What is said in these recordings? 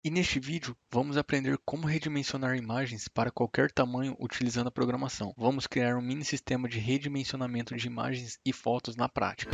E neste vídeo, vamos aprender como redimensionar imagens para qualquer tamanho utilizando a programação. Vamos criar um mini sistema de redimensionamento de imagens e fotos na prática.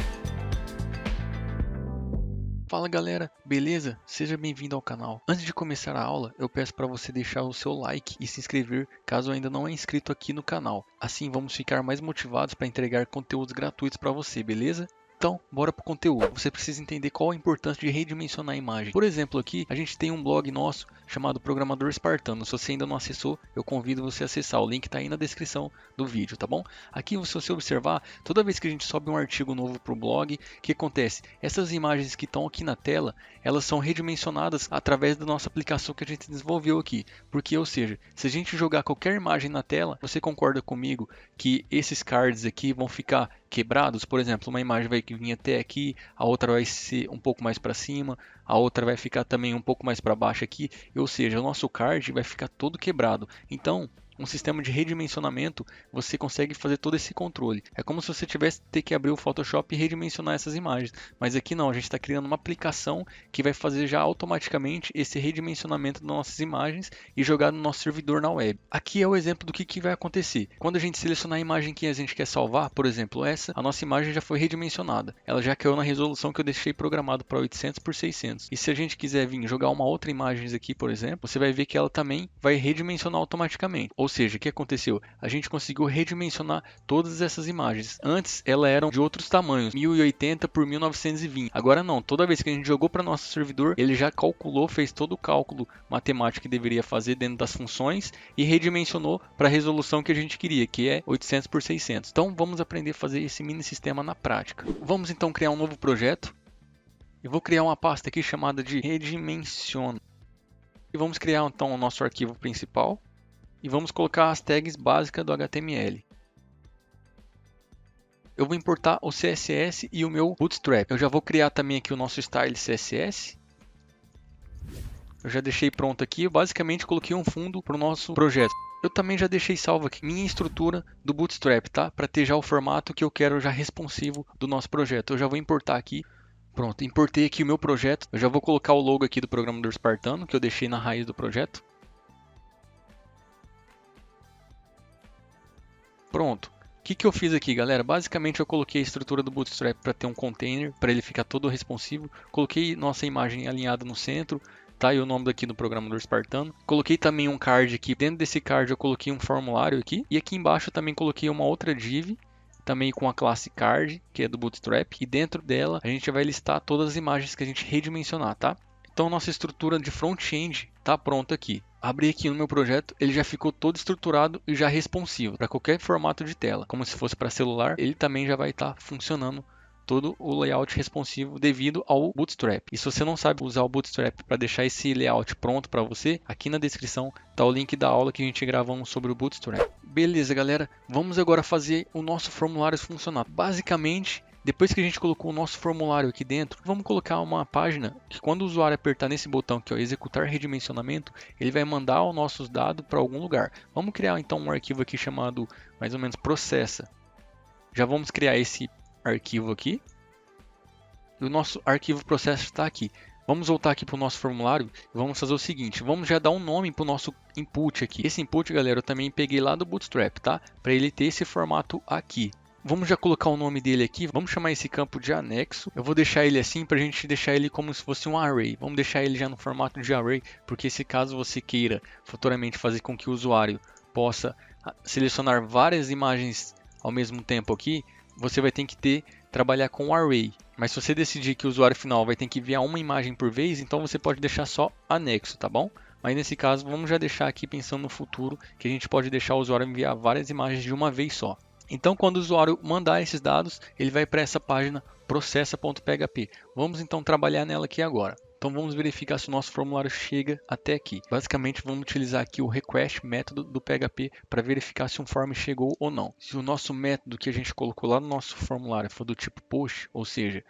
Fala galera, beleza? Seja bem-vindo ao canal. Antes de começar a aula, eu peço para você deixar o seu like e se inscrever caso ainda não é inscrito aqui no canal. Assim vamos ficar mais motivados para entregar conteúdos gratuitos para você, beleza? Então, bora para o conteúdo. Você precisa entender qual a importância de redimensionar a imagem. Por exemplo, aqui a gente tem um blog nosso chamado Programador Espartano. Se você ainda não acessou, eu convido você a acessar. O link está aí na descrição do vídeo, tá bom? Aqui, se você observar, toda vez que a gente sobe um artigo novo para o blog, o que acontece? Essas imagens que estão aqui na tela, elas são redimensionadas através da nossa aplicação que a gente desenvolveu aqui. Porque, ou seja, se a gente jogar qualquer imagem na tela, você concorda comigo que esses cards aqui vão ficar quebrados? Por exemplo, uma imagem vai vir até aqui, a outra vai ser um pouco mais para cima, a outra vai ficar também um pouco mais para baixo aqui, ou seja, o nosso card vai ficar todo quebrado. Então, um sistema de redimensionamento, você consegue fazer todo esse controle. É como se você tivesse que ter que abrir o Photoshop e redimensionar essas imagens. Mas aqui não, a gente está criando uma aplicação que vai fazer já automaticamente esse redimensionamento das nossas imagens e jogar no nosso servidor na web. Aqui é o exemplo do que vai acontecer. Quando a gente selecionar a imagem que a gente quer salvar, por exemplo essa, a nossa imagem já foi redimensionada. Ela já caiu na resolução que eu deixei programado para 800 por 600. E se a gente quiser vir jogar uma outra imagem aqui, por exemplo, você vai ver que ela também vai redimensionar automaticamente. Ou seja, o que aconteceu? A gente conseguiu redimensionar todas essas imagens. Antes, elas eram de outros tamanhos, 1080 por 1920. Agora não, toda vez que a gente jogou para nosso servidor, ele já calculou, fez todo o cálculo matemático que deveria fazer dentro das funções e redimensionou para a resolução que a gente queria, que é 800 por 600. Então, vamos aprender a fazer esse mini sistema na prática. Vamos então criar um novo projeto. Eu vou criar uma pasta aqui chamada de redimensiona. E vamos criar então o nosso arquivo principal. E vamos colocar as tags básicas do HTML. Eu vou importar o CSS e o meu Bootstrap. Eu já vou criar também aqui o nosso style CSS. Eu já deixei pronto aqui. Eu basicamente coloquei um fundo para o nosso projeto. Eu também já deixei salvo aqui minha estrutura do Bootstrap, tá? Para ter já o formato que eu quero já responsivo do nosso projeto. Eu já vou importar aqui. Pronto, importei aqui o meu projeto. Eu já vou colocar o logo aqui do Programador Espartano, que eu deixei na raiz do projeto. Pronto. O que eu fiz aqui, galera? Basicamente eu coloquei a estrutura do Bootstrap para ter um container, para ele ficar todo responsivo. Coloquei nossa imagem alinhada no centro, tá? E o nome daqui do Programador Espartano. Coloquei também um card aqui. Dentro desse card eu coloquei um formulário aqui. E aqui embaixo eu também coloquei uma outra div, também com a classe card, que é do Bootstrap. E dentro dela a gente vai listar todas as imagens que a gente redimensionar, tá? Então nossa estrutura de front-end está pronta aqui. Abri aqui no meu projeto, ele já ficou todo estruturado e já responsivo para qualquer formato de tela. Como se fosse para celular, ele também já vai estar funcionando todo o layout responsivo devido ao Bootstrap. E se você não sabe usar o Bootstrap para deixar esse layout pronto para você, aqui na descrição está o link da aula que a gente gravamos sobre o Bootstrap. Beleza, galera, vamos agora fazer o nosso formulário funcionar. Basicamente, depois que a gente colocou o nosso formulário aqui dentro, vamos colocar uma página que quando o usuário apertar nesse botão aqui, ó, executar redimensionamento, ele vai mandar os nossos dados para algum lugar. Vamos criar então um arquivo aqui chamado mais ou menos processa. Já vamos criar esse arquivo aqui. E o nosso arquivo processo está aqui. Vamos voltar aqui para o nosso formulário e vamos fazer o seguinte, vamos já dar um nome para o nosso input aqui. Esse input, galera, eu também peguei lá do Bootstrap, tá? Para ele ter esse formato aqui. Vamos já colocar o nome dele aqui, vamos chamar esse campo de anexo. Eu vou deixar ele assim para a gente deixar ele como se fosse um array. Vamos deixar ele já no formato de array, porque se caso você queira futuramente fazer com que o usuário possa selecionar várias imagens ao mesmo tempo aqui, você vai ter que trabalhar com array. Mas se você decidir que o usuário final vai ter que enviar uma imagem por vez, então você pode deixar só anexo, tá bom? Mas nesse caso, vamos já deixar aqui pensando no futuro, que a gente pode deixar o usuário enviar várias imagens de uma vez só. Então, quando o usuário mandar esses dados, ele vai para essa página processa.php. Vamos então trabalhar nela aqui agora. Então vamos verificar se o nosso formulário chega até aqui. Basicamente vamos utilizar aqui o request método do PHP para verificar se um form chegou ou não. Se o nosso método que a gente colocou lá no nosso formulário for do tipo post, ou seja,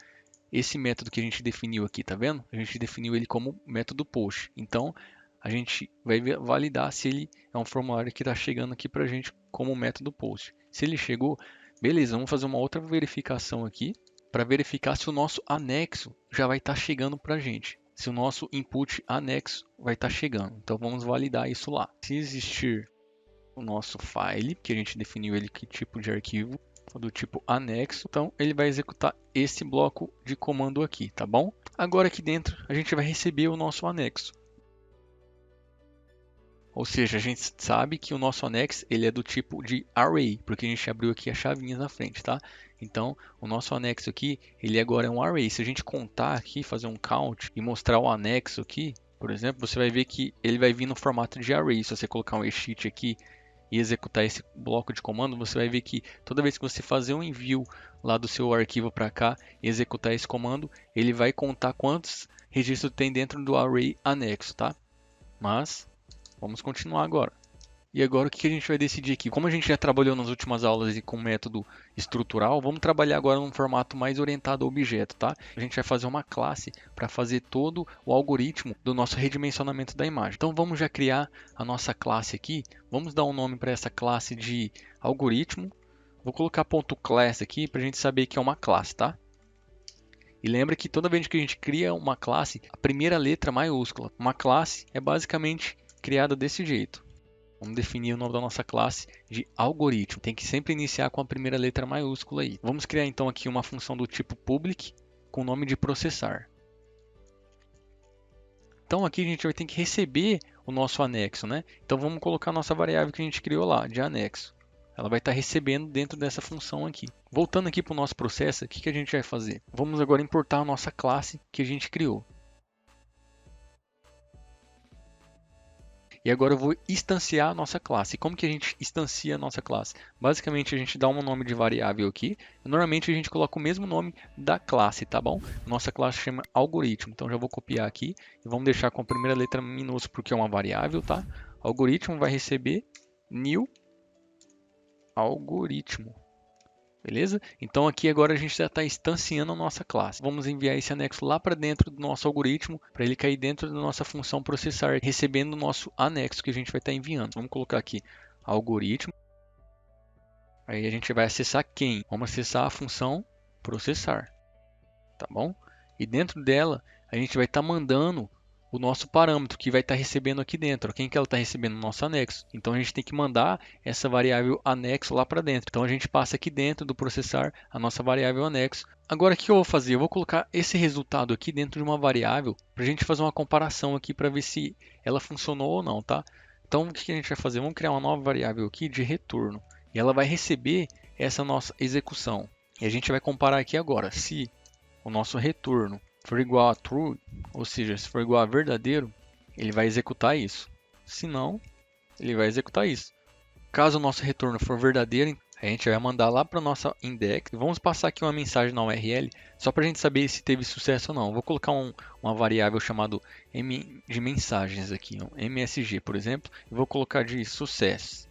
esse método que a gente definiu aqui, tá vendo? A gente definiu ele como método post. Então a gente vai validar se ele é um formulário que está chegando aqui para a gente como método post. Se ele chegou, beleza, vamos fazer uma outra verificação aqui para verificar se o nosso anexo já vai estar chegando para a gente. se o nosso input anexo vai estar chegando. Então vamos validar isso lá. Se existir o nosso file, que a gente definiu ele que tipo de arquivo, do tipo anexo, então ele vai executar esse bloco de comando aqui, tá bom? Agora aqui dentro a gente vai receber o nosso anexo. Ou seja, a gente sabe que o nosso anexo ele é do tipo de array, porque a gente abriu aqui as chavinhas na frente, tá? Então, o nosso anexo aqui, ele agora é um array. Se a gente contar aqui, fazer um count e mostrar o anexo aqui, por exemplo, você vai ver que ele vai vir no formato de array. Se você colocar um exit aqui e executar esse bloco de comando, você vai ver que toda vez que você fazer um envio lá do seu arquivo para cá e executar esse comando, ele vai contar quantos registros tem dentro do array anexo, tá? Mas vamos continuar agora. E agora o que a gente vai decidir aqui? Como a gente já trabalhou nas últimas aulas com método estrutural, vamos trabalhar agora num formato mais orientado a objeto, tá? A gente vai fazer uma classe para fazer todo o algoritmo do nosso redimensionamento da imagem. Então vamos já criar a nossa classe aqui. Vamos dar um nome para essa classe de algoritmo. Vou colocar .class aqui para a gente saber que é uma classe, tá? E lembra que toda vez que a gente cria uma classe, a primeira letra maiúscula. Uma classe é basicamente criada desse jeito. Vamos definir o nome da nossa classe de algoritmo. Tem que sempre iniciar com a primeira letra maiúscula aí. Vamos criar então aqui uma função do tipo public com o nome de processar. Então aqui a gente vai ter que receber o nosso anexo, né? Então vamos colocar a nossa variável que a gente criou lá, de anexo. Ela vai estar recebendo dentro dessa função aqui. Voltando aqui para o nosso processo, o que a gente vai fazer? Vamos agora importar a nossa classe que a gente criou. E agora eu vou instanciar a nossa classe. Como que a gente instancia a nossa classe? Basicamente a gente dá um nome de variável aqui. Normalmente a gente coloca o mesmo nome da classe, tá bom? Nossa classe chama algoritmo. Então já vou copiar aqui e vamos deixar com a primeira letra minúscula porque é uma variável, tá? Algoritmo vai receber new algoritmo. Beleza? Então aqui agora a gente já está instanciando a nossa classe. Vamos enviar esse anexo lá para dentro do nosso algoritmo, para ele cair dentro da nossa função processar, recebendo o nosso anexo que a gente vai estar enviando. Vamos colocar aqui algoritmo. Aí a gente vai acessar quem? Vamos acessar a função processar. Tá bom? E dentro dela a gente vai estar mandando o nosso parâmetro que vai estar recebendo aqui dentro. Quem que ela está recebendo? O nosso anexo. Então a gente tem que mandar essa variável anexo lá para dentro. Então a gente passa aqui dentro do processar a nossa variável anexo. Agora o que eu vou fazer? Eu vou colocar esse resultado aqui dentro de uma variável para a gente fazer uma comparação aqui para ver se ela funcionou ou não, tá? Então o que a gente vai fazer? Vamos criar uma nova variável aqui de retorno. E ela vai receber essa nossa execução. E a gente vai comparar aqui agora. Se o nosso retorno for igual a true, ou seja, se for igual a verdadeiro, ele vai executar isso. Se não, ele vai executar isso. Caso o nosso retorno for verdadeiro, a gente vai mandar lá para a nossa index. Vamos passar aqui uma mensagem na URL, só para a gente saber se teve sucesso ou não. Vou colocar uma variável chamada M de mensagens aqui, um MSG, por exemplo, e vou colocar de sucesso.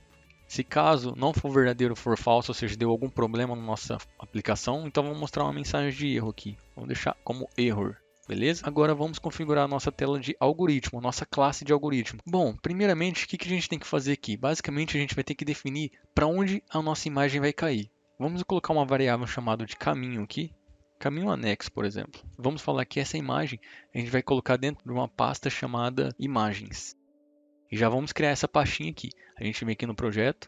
Se caso não for verdadeiro, for falso, ou seja, deu algum problema na nossa aplicação, então vamos mostrar uma mensagem de erro aqui. Vamos deixar como error, beleza? Agora vamos configurar a nossa tela de algoritmo, nossa classe de algoritmo. Bom, primeiramente, o que a gente tem que fazer aqui? Basicamente, a gente vai ter que definir para onde a nossa imagem vai cair. Vamos colocar uma variável chamada de caminho aqui. Caminho anexo, por exemplo. Vamos falar que essa imagem a gente vai colocar dentro de uma pasta chamada imagens. E já vamos criar essa pastinha aqui. A gente vem aqui no projeto,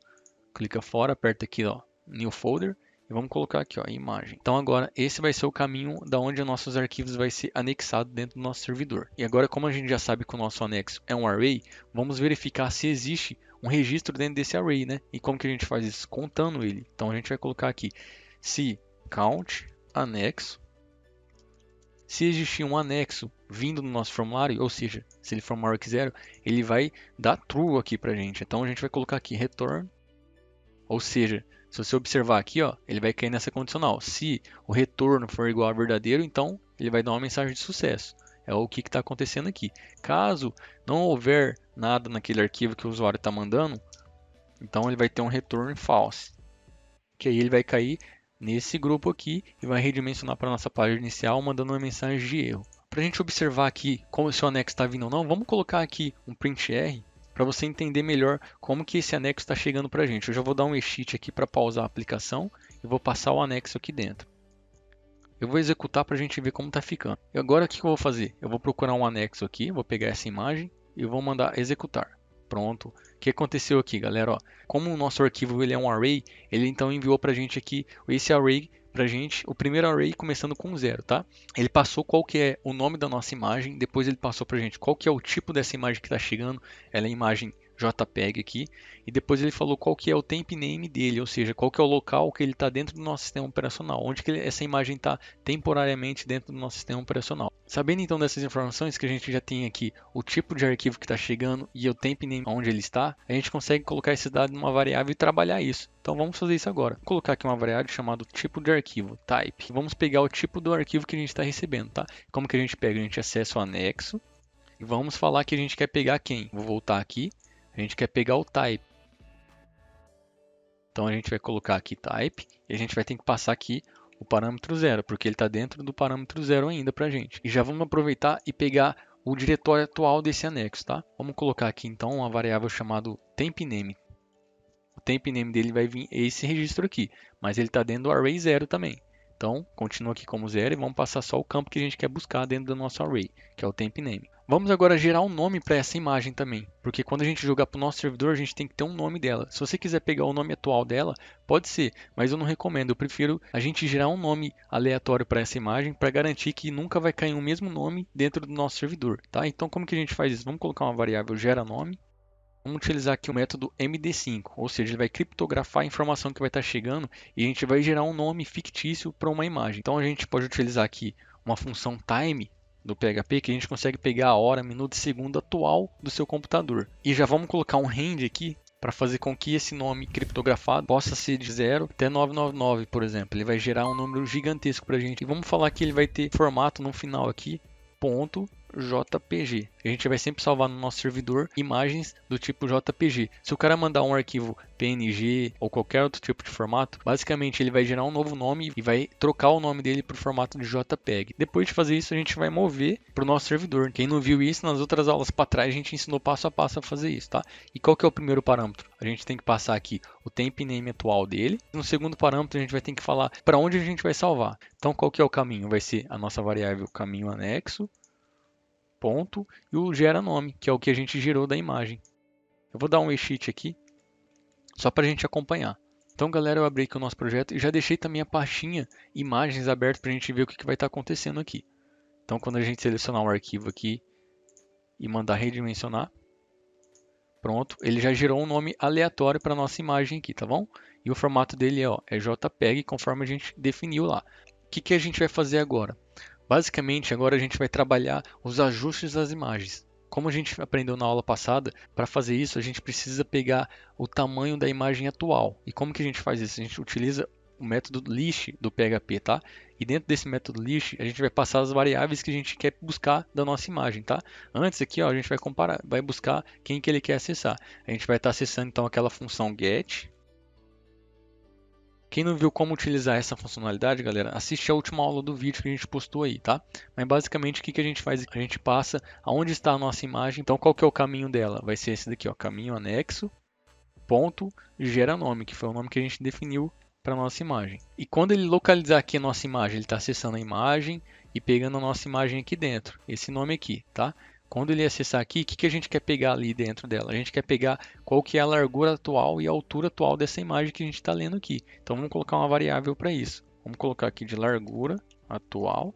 clica fora, aperta aqui, ó, New Folder, e vamos colocar aqui, ó, imagem. Então agora esse vai ser o caminho da onde os nossos arquivos vai ser anexado dentro do nosso servidor. E agora, como a gente já sabe que o nosso anexo é um array, vamos verificar se existe um registro dentro desse array, né? E como que a gente faz isso? Contando ele. Então a gente vai colocar aqui se count anexo. Se existir um anexo vindo no nosso formulário, ou seja, se ele for maior que 0, ele vai dar true aqui para a gente. Então a gente vai colocar aqui return, ou seja, se você observar aqui, ó, ele vai cair nessa condicional. Se o retorno for igual a verdadeiro, então ele vai dar uma mensagem de sucesso. É o que está acontecendo aqui. Caso não houver nada naquele arquivo que o usuário está mandando, então ele vai ter um return false, que aí ele vai cair nesse grupo aqui e vai redimensionar para a nossa página inicial, mandando uma mensagem de erro. Para a gente observar aqui como se o anexo está vindo ou não, vamos colocar aqui um printr para você entender melhor como que esse anexo está chegando para a gente. Eu já vou dar um exit aqui para pausar a aplicação e vou passar o anexo aqui dentro. Eu vou executar para a gente ver como está ficando. E agora o que eu vou fazer? Eu vou procurar um anexo aqui, vou pegar essa imagem e vou mandar executar. Pronto. O que aconteceu aqui, galera? Ó, como o nosso arquivo ele é um array, ele então enviou para a gente aqui esse array para a gente, o primeiro array começando com 0, tá? Ele passou qual que é o nome da nossa imagem, depois ele passou para a gente qual que é o tipo dessa imagem que está chegando, ela é imagem JPEG aqui, e depois ele falou qual que é o temp name dele, ou seja, qual que é o local que ele está dentro do nosso sistema operacional, onde que essa imagem está temporariamente dentro do nosso sistema operacional. Sabendo então dessas informações que a gente já tem aqui o tipo de arquivo que está chegando e o temp name onde ele está, a gente consegue colocar esses dados numa variável e trabalhar isso. Então vamos fazer isso agora. Vou colocar aqui uma variável chamada tipo de arquivo, type. Vamos pegar o tipo do arquivo que a gente está recebendo, tá? Como que a gente pega? A gente acessa o anexo e vamos falar que a gente quer pegar quem? Vou voltar aqui. A gente quer pegar o type. Então a gente vai colocar aqui type e a gente vai ter que passar aqui o parâmetro 0, porque ele está dentro do parâmetro 0 ainda para a gente. E já vamos aproveitar e pegar o diretório atual desse anexo, tá? Vamos colocar aqui então uma variável chamada temp name. O temp name dele vai vir esse registro aqui, mas ele está dentro do array 0 também. Então, continua aqui como 0 e vamos passar só o campo que a gente quer buscar dentro do nosso array, que é o temp name. Vamos agora gerar um nome para essa imagem também, porque quando a gente jogar para o nosso servidor, a gente tem que ter um nome dela. Se você quiser pegar o nome atual dela, pode ser, mas eu não recomendo. Eu prefiro a gente gerar um nome aleatório para essa imagem para garantir que nunca vai cair o mesmo nome dentro do nosso servidor, tá? Então, como que a gente faz isso? Vamos colocar uma variável gera nome. Vamos utilizar aqui o método MD5, ou seja, ele vai criptografar a informação que vai estar chegando e a gente vai gerar um nome fictício para uma imagem. Então a gente pode utilizar aqui uma função time do PHP que a gente consegue pegar a hora, minuto e segundo atual do seu computador. E já vamos colocar um range aqui para fazer com que esse nome criptografado possa ser de 0 até 999, por exemplo. Ele vai gerar um número gigantesco para a gente. E vamos falar que ele vai ter formato no final aqui, .jpg. A gente vai sempre salvar no nosso servidor imagens do tipo JPG. Se o cara mandar um arquivo PNG ou qualquer outro tipo de formato, basicamente ele vai gerar um novo nome e vai trocar o nome dele para o formato de JPEG. Depois de fazer isso, a gente vai mover para o nosso servidor. Quem não viu isso, nas outras aulas para trás, a gente ensinou passo a passo a fazer isso, tá? E qual que é o primeiro parâmetro? A gente tem que passar aqui o temp name atual dele. No segundo parâmetro, a gente vai ter que falar para onde a gente vai salvar. Então, qual que é o caminho? Vai ser a nossa variável caminho anexo, ponto, e o gera nome, que é o que a gente gerou da imagem. Eu vou dar um exit aqui, só para a gente acompanhar. Então, galera, eu abri aqui o nosso projeto e já deixei também a pastinha imagens aberta para a gente ver o que vai estar acontecendo aqui. Então, quando a gente selecionar um arquivo aqui e mandar redimensionar, pronto, ele já gerou um nome aleatório para a nossa imagem aqui, tá bom? E o formato dele é JPEG, conforme a gente definiu lá. O que a gente vai fazer agora? Basicamente, agora a gente vai trabalhar os ajustes das imagens. Como a gente aprendeu na aula passada, para fazer isso a gente precisa pegar o tamanho da imagem atual. E como que a gente faz isso? A gente utiliza o método list do PHP, tá? E dentro desse método list, a gente vai passar as variáveis que a gente quer buscar da nossa imagem, tá? Antes aqui, ó, a gente vai comparar, vai buscar quem que ele quer acessar. A gente vai estar acessando então aquela função get. Quem não viu como utilizar essa funcionalidade, galera, assiste a última aula do vídeo que a gente postou aí, tá? Mas basicamente o que a gente faz? A gente passa aonde está a nossa imagem. Então qual que é o caminho dela? Vai ser esse daqui, ó, caminho anexo, ponto, gera nome, que foi o nome que a gente definiu para a nossa imagem. E quando ele localizar aqui a nossa imagem, ele está acessando a imagem e pegando a nossa imagem aqui dentro, esse nome aqui, tá? Quando ele acessar aqui, o que a gente quer pegar ali dentro dela? A gente quer pegar qual que é a largura atual e a altura atual dessa imagem que a gente está lendo aqui. Então vamos colocar uma variável para isso. Vamos colocar aqui de largura atual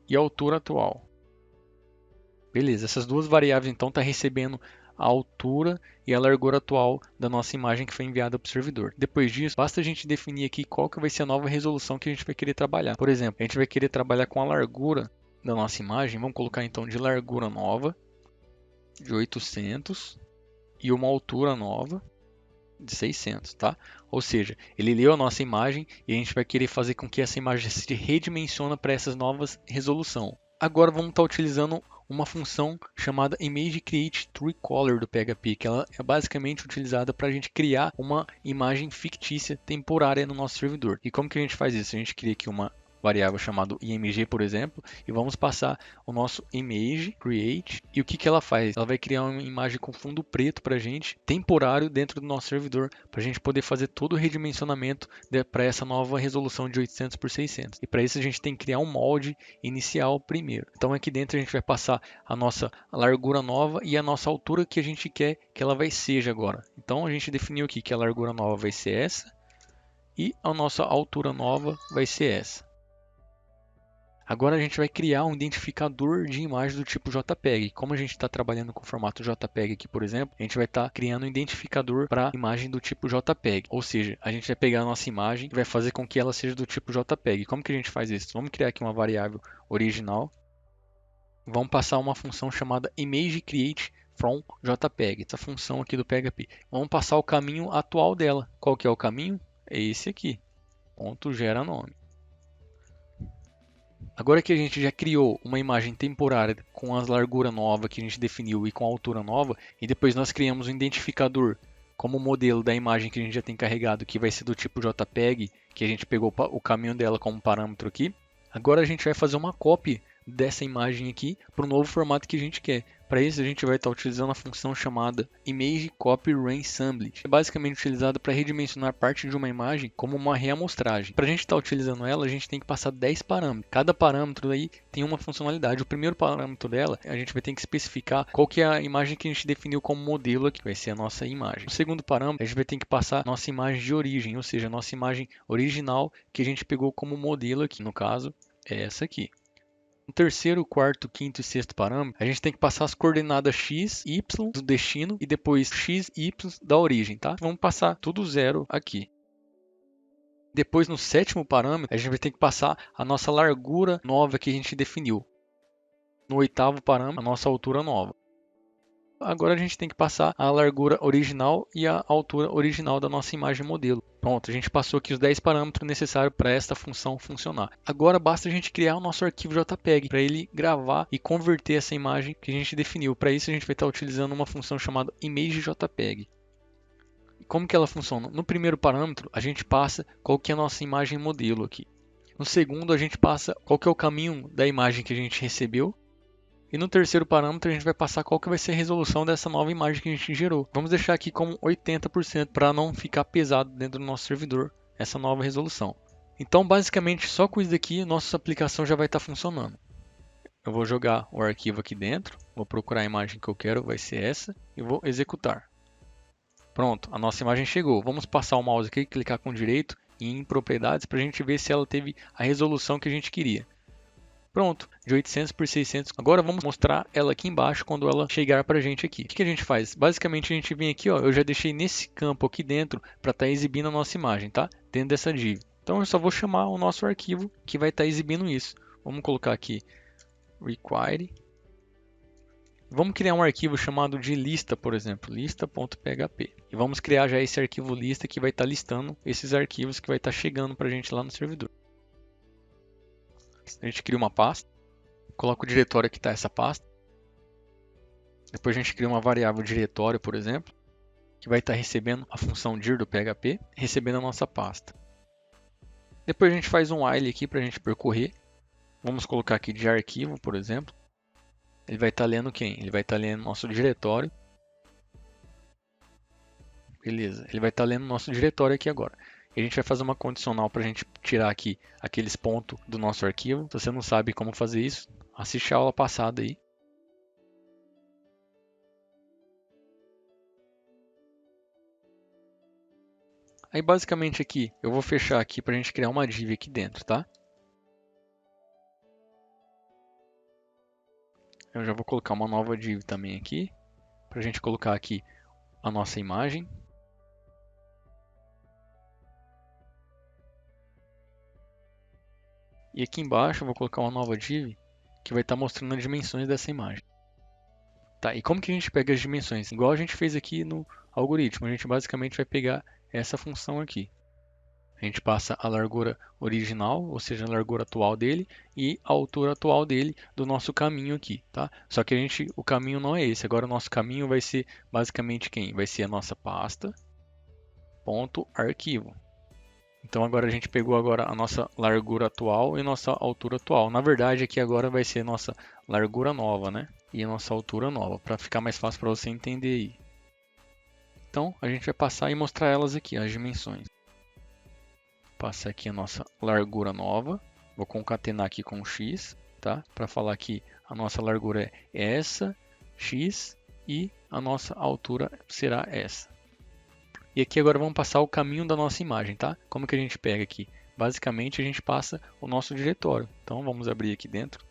e altura atual. Beleza, essas duas variáveis então estão recebendo a altura e a largura atual da nossa imagem que foi enviada para o servidor. Depois disso, basta a gente definir aqui qual que vai ser a nova resolução que a gente vai querer trabalhar. Por exemplo, a gente vai querer trabalhar com a largura da nossa imagem. Vamos colocar então de largura nova de 800 e uma altura nova de 600, tá? Ou seja, ele leu a nossa imagem e a gente vai querer fazer com que essa imagem se redimensione para essas novas resolução. Agora vamos estar utilizando uma função chamada ImageCreateTrueColor do PHP, que ela é basicamente utilizada para a gente criar uma imagem fictícia temporária no nosso servidor. E como que a gente faz isso? A gente cria aqui uma variável chamada img, por exemplo, e vamos passar o nosso image create. E o que que ela faz? Ela vai criar uma imagem com fundo preto para a gente, temporário dentro do nosso servidor, para a gente poder fazer todo o redimensionamento para essa nova resolução de 800 por 600. E para isso a gente tem que criar um molde inicial primeiro. Então aqui dentro a gente vai passar a nossa largura nova e a nossa altura que a gente quer que ela vai seja agora. Então a gente definiu aqui que a largura nova vai ser essa e a nossa altura nova vai ser essa. Agora a gente vai criar um identificador de imagem do tipo JPEG. Como a gente está trabalhando com o formato JPEG aqui, por exemplo, a gente vai estar criando um identificador para imagem do tipo JPEG. Ou seja, a gente vai pegar a nossa imagem e vai fazer com que ela seja do tipo JPEG. Como que a gente faz isso? Vamos criar aqui uma variável original. Vamos passar uma função chamada ImageCreate from JPEG. Essa função aqui do PHP. Vamos passar o caminho atual dela. Qual que é o caminho? É esse aqui. Ponto gera nome. Agora que a gente já criou uma imagem temporária com as largura nova que a gente definiu e com a altura nova, e depois nós criamos um identificador como modelo da imagem que a gente já tem carregado, que vai ser do tipo JPEG, que a gente pegou o caminho dela como parâmetro aqui. Agora a gente vai fazer uma cópia dessa imagem aqui para o novo formato que a gente quer. Para isso a gente vai estar utilizando a função chamada ImageCopyRenSampled. É basicamente utilizada para redimensionar parte de uma imagem como uma reamostragem. Para a gente estar utilizando ela, a gente tem que passar 10 parâmetros. Cada parâmetro aí tem uma funcionalidade. O primeiro parâmetro dela, a gente vai ter que especificar qual que é a imagem que a gente definiu como modelo aqui, vai ser a nossa imagem. O segundo parâmetro, a gente vai ter que passar nossa imagem de origem, ou seja, a nossa imagem original que a gente pegou como modelo aqui, no caso, é essa aqui. No terceiro, quarto, quinto e sexto parâmetro, a gente tem que passar as coordenadas x, y do destino e depois x, y da origem, tá? Vamos passar tudo zero aqui. Depois, no sétimo parâmetro, a gente vai ter que passar a nossa largura nova que a gente definiu. No oitavo parâmetro, a nossa altura nova. Agora a gente tem que passar a largura original e a altura original da nossa imagem modelo. Pronto, a gente passou aqui os 10 parâmetros necessários para esta função funcionar. Agora basta a gente criar o nosso arquivo JPEG para ele gravar e converter essa imagem que a gente definiu. Para isso a gente vai estar utilizando uma função chamada ImageJPEG. Como que ela funciona? No primeiro parâmetro a gente passa qual que é a nossa imagem modelo aqui. No segundo a gente passa qual que é o caminho da imagem que a gente recebeu. E no terceiro parâmetro a gente vai passar qual que vai ser a resolução dessa nova imagem que a gente gerou. Vamos deixar aqui como 80% para não ficar pesado dentro do nosso servidor essa nova resolução. Então basicamente só com isso daqui nossa aplicação já vai estar funcionando. Eu vou jogar o arquivo aqui dentro, vou procurar a imagem que eu quero, vai ser essa, e vou executar. Pronto, a nossa imagem chegou. Vamos passar o mouse aqui, clicar com direito em propriedades para a gente ver se ela teve a resolução que a gente queria. Pronto, de 800 por 600. Agora vamos mostrar ela aqui embaixo quando ela chegar para a gente aqui. O que a gente faz? Basicamente a gente vem aqui, ó, eu já deixei nesse campo aqui dentro para estar exibindo a nossa imagem, tá? Dentro dessa div. Então eu só vou chamar o nosso arquivo que vai estar exibindo isso. Vamos colocar aqui require. Vamos criar um arquivo chamado de lista, por exemplo, lista.php. E vamos criar já esse arquivo lista que vai estar listando esses arquivos que vai estar chegando para a gente lá no servidor. A gente cria uma pasta, coloca o diretório que está essa pasta. Depois a gente cria uma variável diretório, por exemplo, que vai estar recebendo a função dir do PHP, recebendo a nossa pasta. Depois a gente faz um while aqui para a gente percorrer. Vamos colocar aqui de arquivo, por exemplo. Ele vai estar lendo quem? Ele vai estar lendo nosso diretório. Beleza, ele vai estar lendo nosso diretório aqui agora. E a gente vai fazer uma condicional para a gente tirar aqui aqueles pontos do nosso arquivo. Se você não sabe como fazer isso, assiste a aula passada aí. Aí basicamente aqui, eu vou fechar aqui para a gente criar uma div aqui dentro, tá? Eu já vou colocar uma nova div também aqui, para a gente colocar aqui a nossa imagem. E aqui embaixo eu vou colocar uma nova div que vai estar mostrando as dimensões dessa imagem. Tá, e como que a gente pega as dimensões? Igual a gente fez aqui no algoritmo, a gente basicamente vai pegar essa função aqui. A gente passa a largura original, ou seja, a largura atual dele, e a altura atual dele do nosso caminho aqui, tá? Só que o caminho não é esse. Agora o nosso caminho vai ser basicamente quem? Vai ser a nossa pasta, ponto, arquivo. Então agora a gente pegou agora a nossa largura atual e nossa altura atual. Na verdade aqui agora vai ser nossa largura nova, né? E a nossa altura nova, para ficar mais fácil para você entender aí. Então a gente vai passar e mostrar elas aqui, as dimensões. Passar aqui a nossa largura nova. Vou concatenar aqui com x, tá? Para falar que a nossa largura é essa, x, e a nossa altura será essa. E aqui agora vamos passar o caminho da nossa imagem, tá? Como que a gente pega aqui? Basicamente a gente passa o nosso diretório. Então vamos abrir aqui dentro.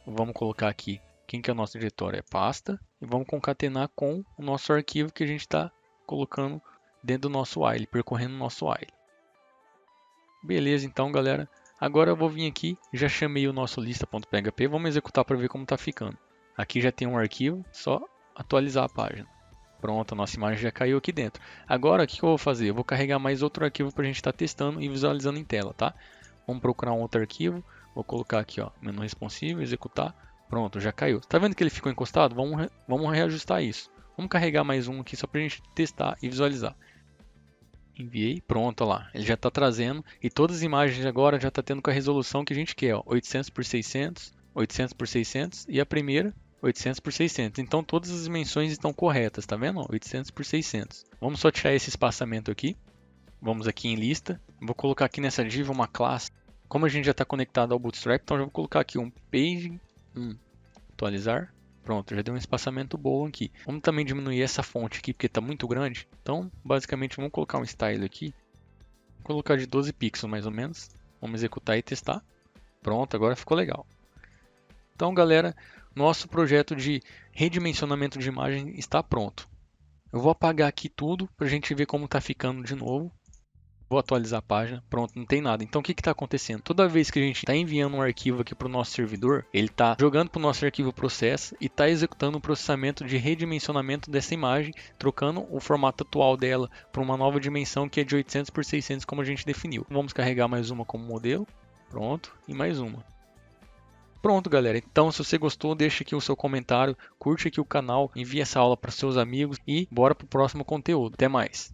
Vamos colocar aqui quem que é o nosso diretório, é pasta. E vamos concatenar com o nosso arquivo que a gente está colocando dentro do nosso while, percorrendo o nosso while. Beleza, então galera. Agora eu vou vir aqui, já chamei o nosso lista.php, vamos executar para ver como está ficando. Aqui já tem um arquivo, só atualizar a página. Pronto, a nossa imagem já caiu aqui dentro. Agora o que eu vou fazer? Eu vou carregar mais outro arquivo para a gente estar testando e visualizando em tela, tá? Vamos procurar um outro arquivo, vou colocar aqui, ó, menu responsivo, executar. Pronto, já caiu. Tá vendo que ele ficou encostado? Vamos reajustar isso. Vamos carregar mais um aqui só para a gente testar e visualizar. Enviei, pronto, olha lá, ele já está trazendo e todas as imagens agora já está tendo com a resolução que a gente quer, ó, 800 por 600, 800 por 600 e a primeira 800 por 600. Então todas as dimensões estão corretas, tá vendo? 800 por 600. Vamos só tirar esse espaçamento aqui. Vamos aqui em lista. Vou colocar aqui nessa div uma classe. Como a gente já está conectado ao Bootstrap, então já vou colocar aqui um page, atualizar. Pronto, já deu um espaçamento bom aqui. Vamos também diminuir essa fonte aqui, porque está muito grande. Então, basicamente, vamos colocar um style aqui. Vou colocar de 12 pixels, mais ou menos. Vamos executar e testar. Pronto, agora ficou legal. Então, galera, nosso projeto de redimensionamento de imagem está pronto. Eu vou apagar aqui tudo para a gente ver como está ficando de novo. Vou atualizar a página, pronto, não tem nada. Então o que está acontecendo? Toda vez que a gente está enviando um arquivo aqui para o nosso servidor, ele está jogando para o nosso arquivo process e está executando o processamento de redimensionamento dessa imagem, trocando o formato atual dela para uma nova dimensão que é de 800 por 600 como a gente definiu. Vamos carregar mais uma como modelo, pronto, e mais uma. Pronto, galera. Então, se você gostou, deixa aqui o seu comentário, curte aqui o canal, envie essa aula para seus amigos e bora para o próximo conteúdo. Até mais!